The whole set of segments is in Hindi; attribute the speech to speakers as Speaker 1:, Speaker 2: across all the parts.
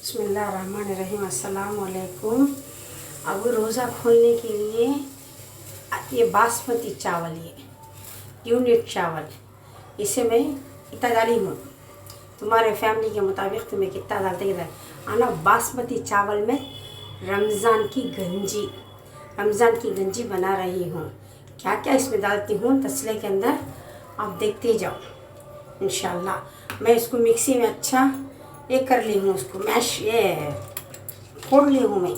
Speaker 1: बिस्मिल्लाहिर्रहमानिर्रहीम। अस्सलाम वालेकुम। अब रोज़ा खोलने के लिए ये बासमती चावल, ये यूनिट चावल, इसे मैं इतना डाली हूँ। तुम्हारे फैमिली के मुताबिक तुम्हें कितना डालते इधर आना। बासमती चावल में रमज़ान की गंजी बना रही हूँ। क्या क्या इसमें डालती हूँ तसले के अंदर आप देखते जाओ इंशाल्लाह। मैं इसको मिक्सी में अच्छा ये कर ली हूँ, उसको मैश ये फोड़ ली हूँ। मैं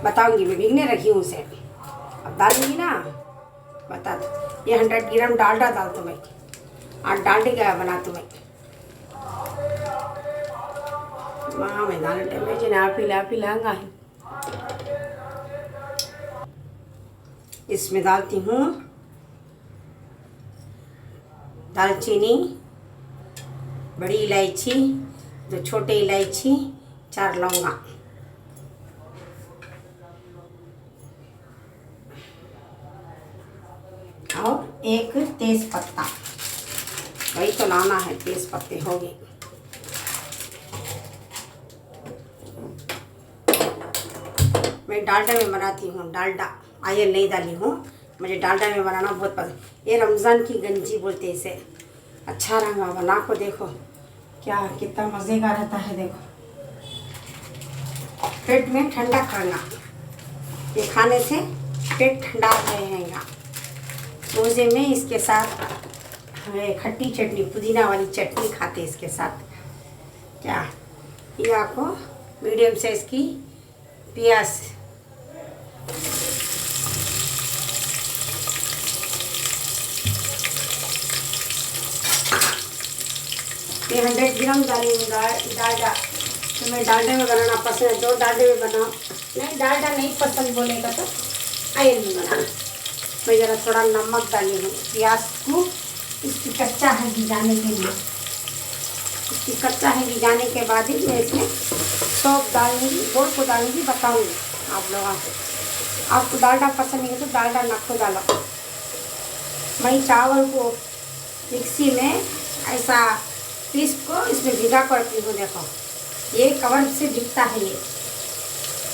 Speaker 1: बताऊंगी, मैं भिगने रखी हूँ उसे। अब डालूंगी ना, बता दो। ये 100 ग्राम डालडा डाल तो मैं, और डालडे का बना तो मैं वहाँ में डाल टेम्परेचर आप ही लाऊंगा। इसमें डालती हूँ दालचीनी, बड़ी इलायची, 2 छोटे इलायची, 4 लौंगा, और 1 तेज पत्ता। वही तो लाना है, तेज पत्ते हो गए। मैं डालडा में बनाती हूँ, डालडा आयल नहीं डाली हूँ। मुझे डालडा में बनाना बहुत पसंद। ये रमज़ान की गंजी बोलते हैं इसे। अच्छा रंगा बना को देखो क्या कितना मज़े का रहता है। देखो पेट में ठंडा करना, ये खाने से पेट ठंडा रहेगा। रोज़े में इसके साथ हमें खट्टी चटनी, पुदीना वाली चटनी खाते इसके साथ। क्या ये आपको मीडियम साइज़ की प्याज, ये 100 ग्राम डालूंगी डालडा। तो मैं डालडे में बनाना पसंद है, जो डालडे में बनाओ। नहीं डालडा नहीं पसंद बोलेगा तो आयल में बनाना। मैं ज़रा थोड़ा नमक डाली हूँ प्याज को, इसकी कच्चा है भिजाने के लिए। इसकी कच्चा है भिजाने के बाद ही मैं इसमें सौंफ डालूंगी, गोल को डालूंगी, बताऊँगी आप लोगों को। आपको डालडा पसंद नहीं है तो डालडा ना डालो। मैं चावल को मिक्सी में ऐसा पीस को इसमें भिगा कर रखती हूँ। देखो ये कवर से भिगता है ये,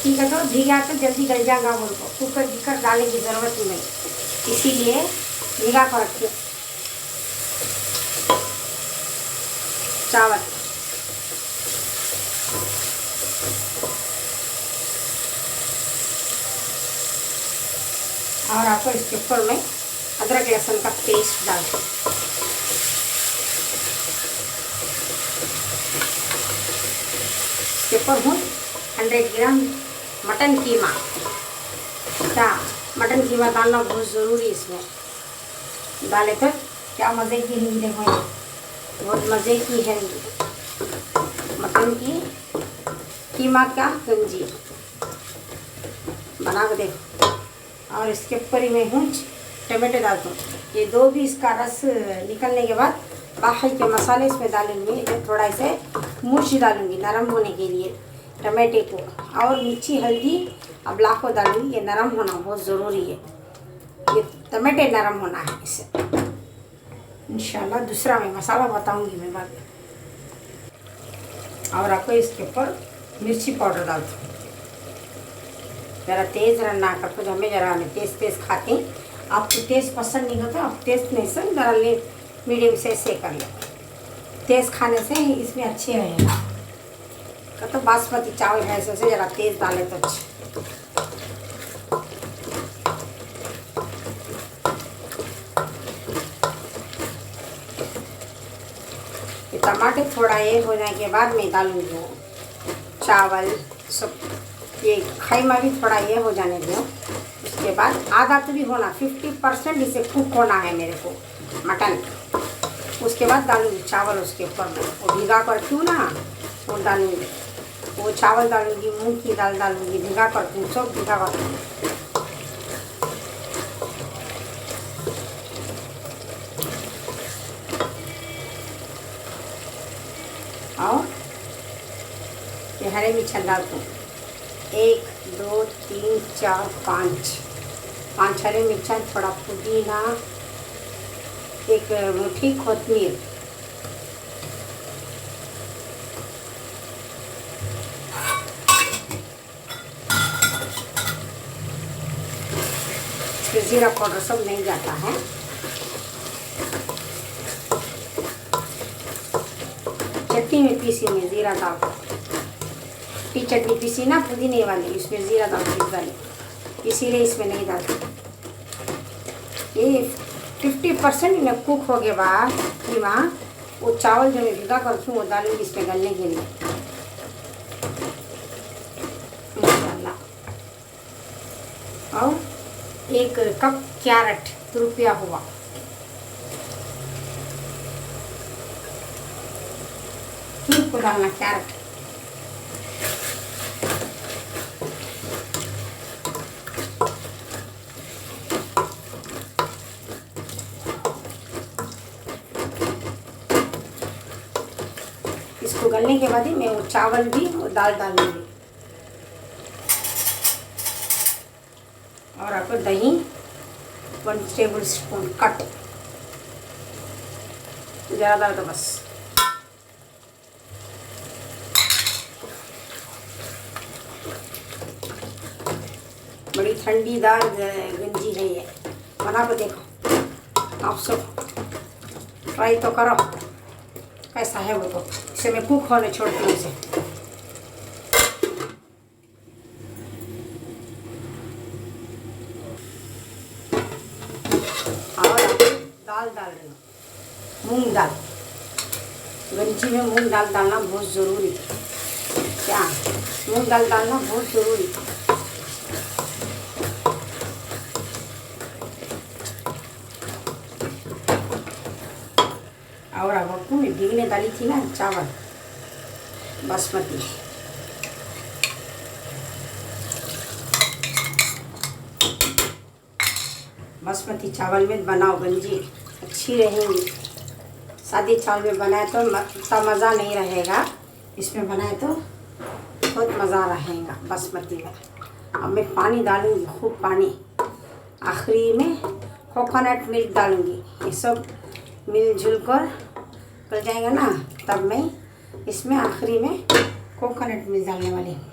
Speaker 1: ठीक है। तो भिगा तो जल्दी गल जाएगा। बोल को कुकर डालने की ज़रूरत नहीं, इसीलिए भिगा कर रखती हूँ चावल। और आपको इसके ऊपर में अदरक लहसुन का पेस्ट डाल दूँ। इसके ऊपर हूँ 100 ग्राम मटन कीमा। क्या मटन कीमा डालना बहुत ज़रूरी। इसमें डाले तो क्या मज़े की है। देखो बहुत मज़े की है मटन की कीमा का गंजी बना के देखो। और इसके ऊपर ही मैं हूँ टमाटर डालता हूँ। ये 2 भी इसका रस निकलने के बाद बाकी के मसाले इसमें डालूंगी। थोड़ा से मिर्च डालूंगी नरम होने के लिए टमाटे को, और मिर्ची हल्दी अब लाखों डालूंगी। ये नरम होना बहुत ज़रूरी है, ये टमाटे नरम होना है इससे इंशाल्लाह। दूसरा मैं मसाला बताऊंगी मैं बाद में। और आपको इसके ऊपर मिर्ची पाउडर डाल दूँ। ज़रा तेज़ रखना कर, कुछ हमें ज़रा हमें तेज़ खाते हैं। आपको तेज़ पसंद नहीं होता, आप तेज़ नहीं सर ज़रा ले मीडियम से कर ले। तेज़ खाने से इसमें अच्छे रहेगा। तो बासमती चावल है ऐसे ज़रा तेज़ डाले तो अच्छे। ये टमाटर थोड़ा ये हो जाने के बाद मैं डालूंगी चावल सब। ये खैमा भी थोड़ा ये हो जाने दो। उसके बाद आधा तो भी होना, 50% इसे कुक होना है मेरे को मटन। उसके बाद डालूंगी चावल उसके ऊपर में, वो भिगा कर क्यों ना वो डालूंगी। वो चावल डालूंगी, मूंग की दाल डालूंगी, भिगा कर दूँ सब भिगा कर दूँ। और ये हरे मिर्च डालती हूँ 1 2 3 4 5 हरे मिर्चा, थोड़ा पुदीना, 1 मुट्ठी कोतमीर, इसमें ज़ीरा पाउडर सब नहीं जाता है। चटनी में पीसी में ज़ीरा डाल, चटनी पीसी ना पुदीने वाली, इसमें ज़ीरा डाल पीस डाली, इसीलिए इसमें नहीं डालती। ये 50% में कुक हो गया बाद कीमा, वो चावल जो मैं भिगा कर रखी हूँ वो डालूंगी इसमें गलने के लिए। मसाला और 1 कप कैरेट रुपया हुआ, को डालना कैरेट। इसको गलने के बाद ही मैं वो चावल भी और दाल डालूंगी। और आपको दही 1 टेबल स्पून कट, ज़्यादा तो बस। बड़ी ठंडीदार गंजी है ये, बना के देखो आप सब, ट्राई तो करो कैसा है वो। तो इसे मैं कुक होने छोड़ती हूँ इसे। और दाल डाल रही हूँ, मूंग दाल। गंजी में मूंग दाल डालना बहुत ज़रूरी, क्या मूंग दाल डालना बहुत ज़रूरी। और अब आपको मैं भीगने डाली थी ना चावल बासमती, बासमती चावल में बनाओ गंजी, अच्छी रहेंगी। सादी चावल में बनाए तो इतना मज़ा नहीं रहेगा, इसमें बनाए तो बहुत मज़ा रहेगा बासमती में। अब मैं पानी डालूँगी, खूब पानी। आखिरी में कोकोनट मिल्क डालूँगी। ये सब मिलजुल कर गल जाएगा ना, तब मैं इसमें आखिरी में कोकोनट मिल्क डालने वाली हूँ।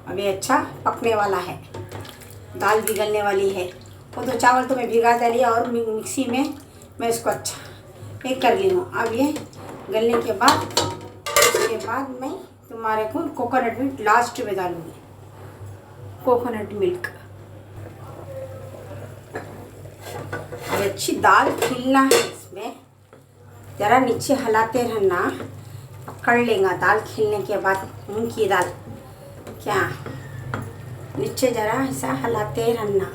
Speaker 1: अभी अच्छा पकने वाला है, दाल भी गलने वाली है। वो तो चावल तो मैं भिगा डाली और मिक्सी में मैं इसको अच्छा एक कर ली हूँ। अब ये गलने के बाद, उसके बाद मैं तुम्हारे को कोकोनट मिल्क लास्ट में डालूँगी, कोकोनट मिल्क। अब अच्छी दाल खिलना है, इसमें ज़रा नीचे हिलाते रहना, पकड़ लेगा दाल खिलने के बाद। मूंग की दाल क्या नीचे ज़रा ऐसा हिलाते रहना,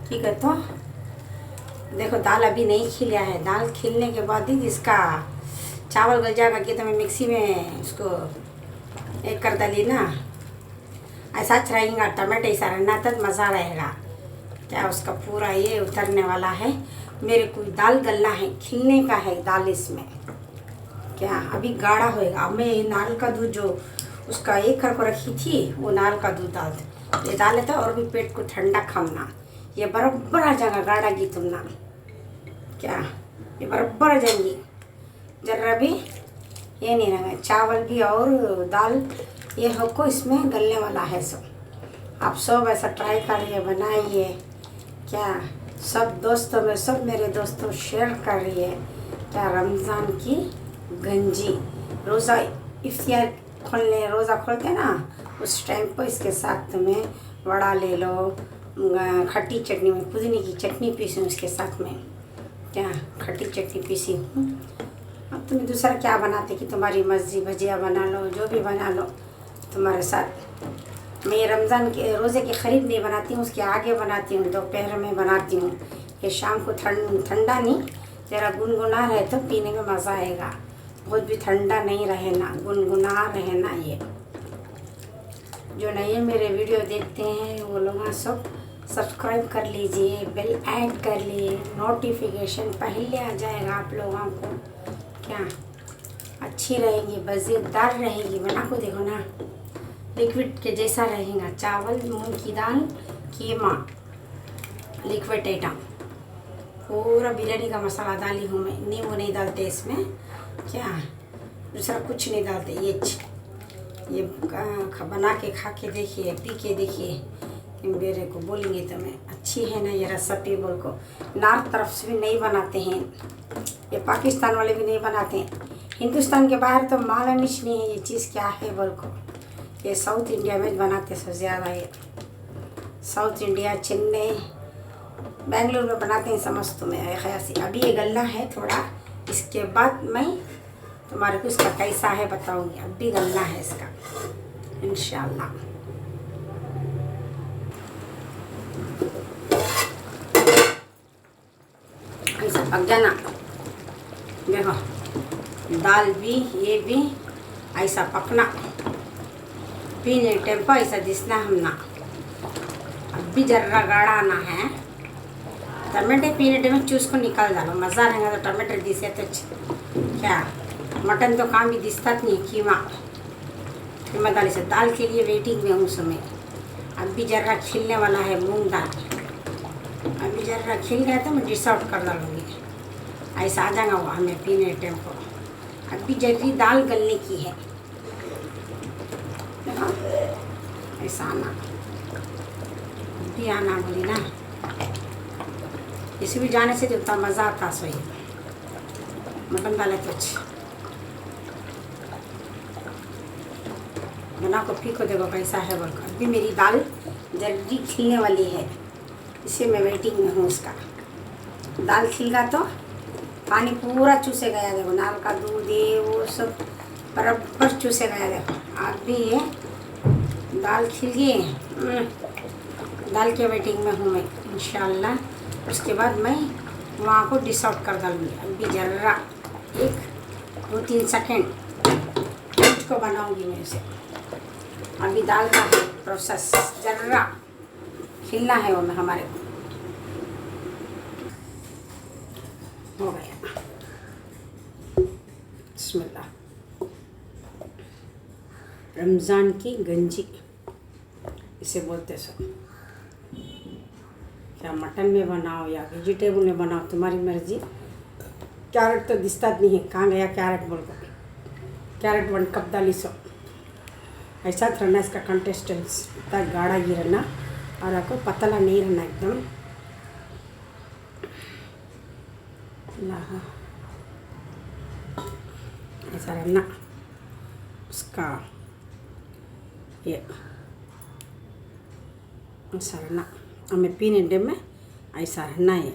Speaker 1: ठीक है। तो देखो दाल अभी नहीं खिला है, दाल खिलने के बाद ही इसका चावल गल जाएगा कि तो मैं मिक्सी में उसको एक कर डाली ना, ऐसा अच्छा रहेगा। टमाटर ऐसा रहना तब मज़ा रहेगा, क्या उसका पूरा ये उतरने वाला है। मेरे को दाल गलना है, खिलने का है दाल इसमें, क्या अभी गाढ़ा होएगा। अब मैं नारियल का दूध जो उसका एक कर को रखी थी, वो नारियल का दूध ये डाले तो और भी पेट को ठंडा खाना। ये बराबर आ जाएगा गाढ़ा घी तुमना, क्या ये बराबर आ जाएंगी। जरा भी ये नहीं रहेगा, चावल भी और दाल ये हमको इसमें गलने वाला है। सब आप सब ऐसा ट्राई करिए, बनाइए, क्या सब दोस्तों में, सब मेरे दोस्तों शेयर करिए। क्या रमज़ान की गंजी रोज़ा इफ्तियार खोलने, रोज़ा खोलते ना उस टाइम पर इसके साथ तुम्हें वड़ा ले लो, खट्टी चटनी में पुदीने की चटनी पीसी उसके साथ में, क्या खट्टी चटनी पीसी हूँ। अब तुम्हें दूसरा क्या बनाते कि तुम्हारी मर्जी, भजिया बना लो, जो भी बना लो तुम्हारे साथ। मैं रमज़ान के रोज़े की ख़रीब नहीं बनाती हूँ, उसके आगे बनाती हूँ, दोपहर में बनाती हूँ। ये शाम को ठंडा नहीं, ज़रा गुनगुना रहे तो पीने में मज़ा आएगा। बहुत भी ठंडा नहीं रहना, गुनगुना रहना। ये जो नए मेरे वीडियो देखते हैं वो लोग सब सब्सक्राइब कर लीजिए, बेल ऐड कर लिए, नोटिफिकेशन पहले आ जाएगा आप लोगों को। क्या अच्छी रहेंगी, मज़ेदार रहेंगी। बना को देखो ना, लिक्विड के जैसा रहेगा। चावल, मूंग की दाल, कीमा, लिक्विड आइटम, पूरा बिरयानी का मसाला डाली हूँ मैं। नींबू नहीं डालते इसमें, क्या दूसरा कुछ नहीं डालते। ये बना के खा के देखिए, पी के देखिए, मेरे को बोलेंगे तो मैं अच्छी है ना ये रेसिपी बोल को। नॉर्थ तरफ से भी नहीं बनाते हैं, ये पाकिस्तान वाले भी नहीं बनाते हैं। हिंदुस्तान के बाहर तो मालूम ही नहीं है ये चीज़ क्या है बोल को। ये साउथ इंडिया में बनाते सबसे ज़्यादा। ये साउथ इंडिया, चेन्नई, बेंगलुरु में बनाते हैं, समझ तुम्हें ख्याल से। अभी ये गलना है थोड़ा, इसके बाद मैं तुम्हारे को इसका कैसा है बताऊंगी। अभी गलना है इसका इंशाल्लाह। ऐसा पक जाना, देखो दाल भी ये भी ऐसा पकना, पीने टेम्पो ऐसा दिसना हम ना। अभी जर्रा गाढ़ा आना है। टमाटर पीने टेम में चूस को निकाल डालो, मज़ा रहेगा। तो टमाटर दिसे तो क्या, मटन तो काम भी दिसता नहीं। कीमा दाल से, दाल के लिए वेटिंग में हूँ समय। अभी जर्रा खिलने वाला है मूंग दाल, अभी जर्रा खिल गया तो मैं डिश आउट कर डालूँगी। ऐसा आ जाएगा वो हमें पीने टाइम को। अभी जर्री दाल गलने की है, ऐसा आना, अभी आना बोली ना। इसे भी जाने से जितना मज़ा आता सोई मटन डाले तो बना को पी को देखो कैसा है बोल कर। अभी मेरी दाल जल्दी खिलने वाली है, इसे मैं वेटिंग में हूँ उसका। दाल खिलगा तो पानी पूरा चूसे गया, देखो नाल का दूध ये वो सब बराबर चूसे गया। देखो अभी ये दाल खिल गई, दाल के वेटिंग में हूँ मैं इंशाल्लाह। उसके बाद मैं वहाँ को डिश आउट कर डालूँगी। अभी जर्रा 1-2-3 सेकेंड को बनाऊँगी मैं इसे। अभी दाल का प्रोसेस जर्रा खिलना है वो में हमारे हो गया। बिस्मिल्लाह। रमज़ान की गंजी इसे बोलते सो। क्या मटन में बनाओ या वेजिटेबल में बनाओ, तुम्हारी मर्जी। कैरेट तो दिसता नहीं है, कहाँ गया कैरेट बोल को। कैरेट 1 कप डाली सो। ऐसा रहना इसका कंसिस्टेंस, इतना गाढ़ा ही रहना और आपको पतला नहीं रहना एकदम। ऐसा रहना उसका, ये ऐसा रहना हमें पीने डे में। ऐसा रहना है,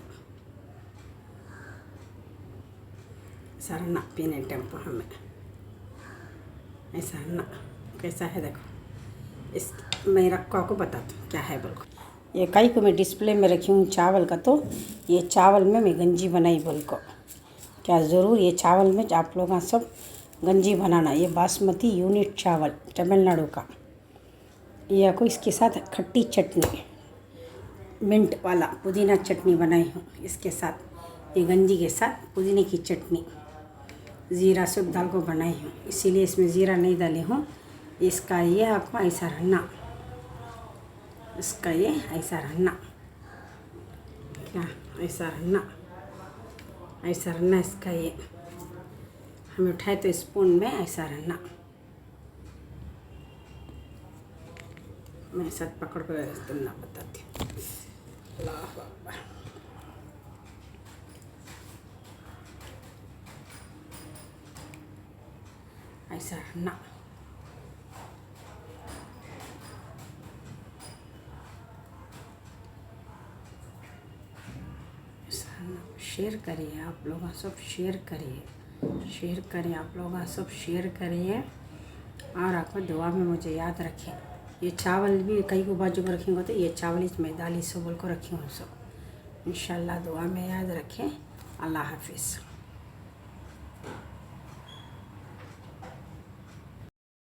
Speaker 1: ऐसा रहना पीने टेम्पो हमें। ऐसा रहना कैसा है देखो। इस मैं रखो आपको बताता हूँ क्या है बोल को। ये कई को मैं डिस्प्ले में रखी हूँ चावल का, तो ये चावल में मैं गंजी बनाई बोल को। क्या ज़रूर ये चावल में आप लोग सब गंजी बनाना। ये बासमती यूनिट चावल तमिलनाडु का। ये को इसके साथ खट्टी चटनी, मिंट वाला पुदीना चटनी बनाई हूँ इसके साथ। ये गंजी के साथ पुदीने की चटनी ज़ीरा सूप दाल को बनाई हूँ, इसीलिए इसमें ज़ीरा नहीं डाली हूँ। इसका ये आपको ऐसा रहना, इसका ये ऐसा रहना, क्या ऐसा रहना, ऐसा रहना इसका। ये हमें उठाए तो स्पून में ऐसा रहना। मैं साथ पकड़ कर तुमने बताती हूँ। अल्लाह अकबर। ऐसा रहना, शेयर करिए आप लोग सब, शेयर करिए, शेयर करें आप लोग सब, शेयर करिए। और आपको दुआ में मुझे याद रखें। ये चावल भी कई को बाजू में रखेंगे तो ये चावल इसमें दाली सबल को रखी हूँ सब। इंशाल्लाह दुआ में याद रखें। अल्लाह हाफिज़।